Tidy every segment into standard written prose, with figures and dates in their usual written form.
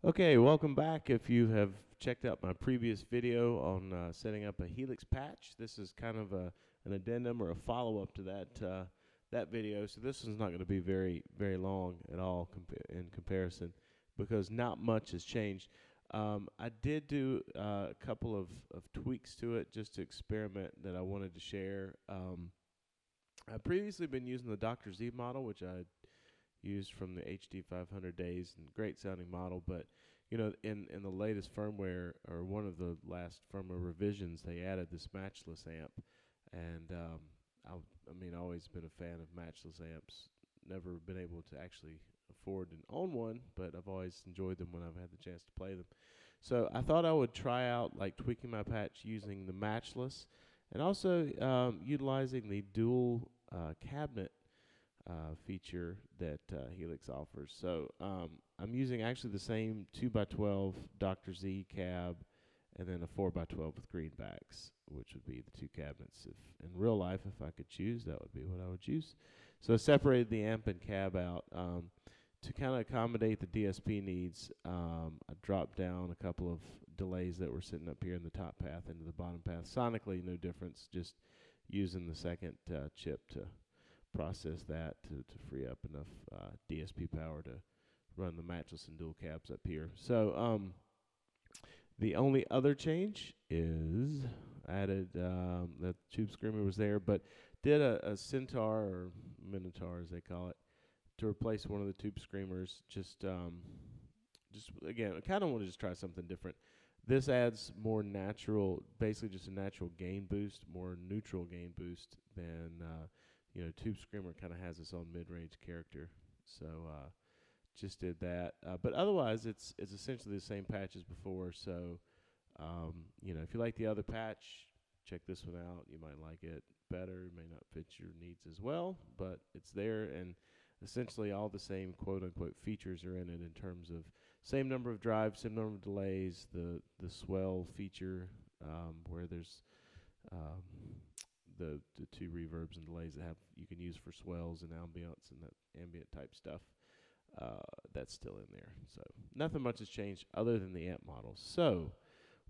Okay, welcome back. If you have checked out my previous video on setting up a Helix patch, this is kind of an addendum or a follow-up to that video. So this one's not going to be very long at all in comparison because not much has changed. I did do a couple of tweaks to it just to experiment that I wanted to share. I've previously been using the Dr. Z model, which I used from the HD 500 days, and great sounding model. But in the latest firmware, or one of the last firmware revisions, they added this Matchless amp, and I always been a fan of Matchless amps. Never been able to actually afford and own one, but I've always enjoyed them when I've had the chance to play them. So I thought I would try out like tweaking my patch using the Matchless, and also utilizing the dual cabinet feature that Helix offers. So I'm using actually the same 2x12 Dr. Z cab, and then a 4x12 with greenbacks, which would be the two cabinets. If in real life, if I could choose, that would be what I would choose. So I separated the amp and cab out to kind of accommodate the DSP needs. I dropped down a couple of delays that were sitting up here in the top path into the bottom path. Sonically, no difference, just using the second chip to process that to free up enough DSP power to run the matchless and dual cabs up here. So the only other change is added the tube screamer was there, but did a Centaur or Minotaur as they call it to replace one of the tube screamers. Just again, I kind of want to just try something different. This adds more natural, basically just a natural gain boost, more neutral gain boost than Tube Screamer kind of has its own mid-range character. So just did that. But otherwise, it's essentially the same patch as before. So, if you like the other patch, check this one out. You might like it better. It may not fit your needs as well, but it's there. And essentially all the same quote-unquote features are in it in terms of same number of drives, same number of delays, the swell feature where there's the two reverbs and delays that you can use for swells and ambience and that ambient type stuff. That's still in there. So nothing much has changed other than the amp model. So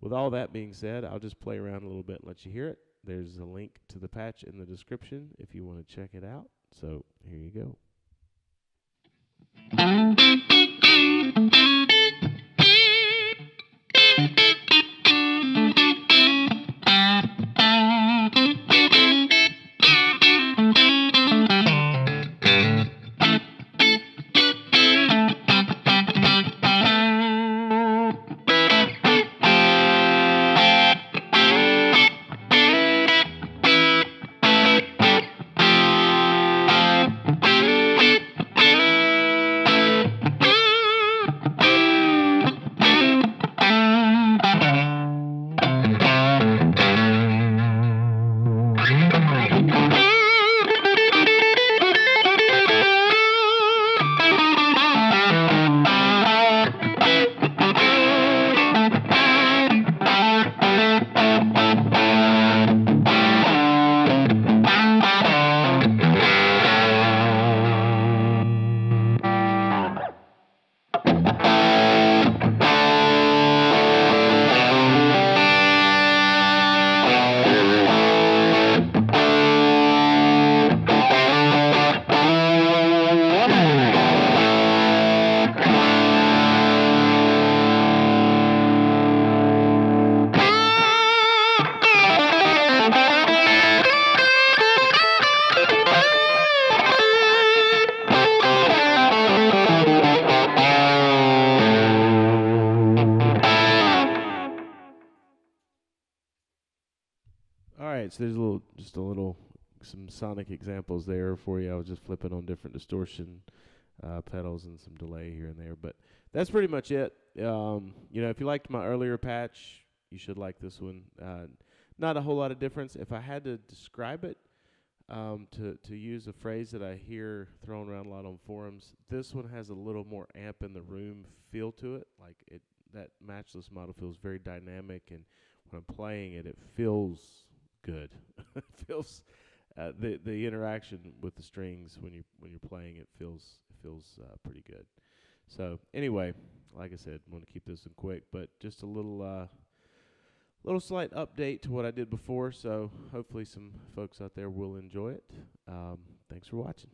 with all that being said, I'll just play around a little bit and let you hear it. There's a link to the patch in the description if you want to check it out. So here you go. All right, so there's some sonic examples there for you. I was just flipping on different distortion pedals and some delay here and there, but that's pretty much it. If you liked my earlier patch, you should like this one. Not a whole lot of difference. If I had to describe it, to use a phrase that I hear thrown around a lot on forums, this one has a little more amp in the room feel to it. That Matchless model feels very dynamic, and when I'm playing it, it feels good. It feels the interaction with the strings when you're playing it feels pretty good. So anyway, like I said, want to keep this one quick, but just a little slight update to what I did before. So hopefully some folks out there will enjoy it. Thanks for watching.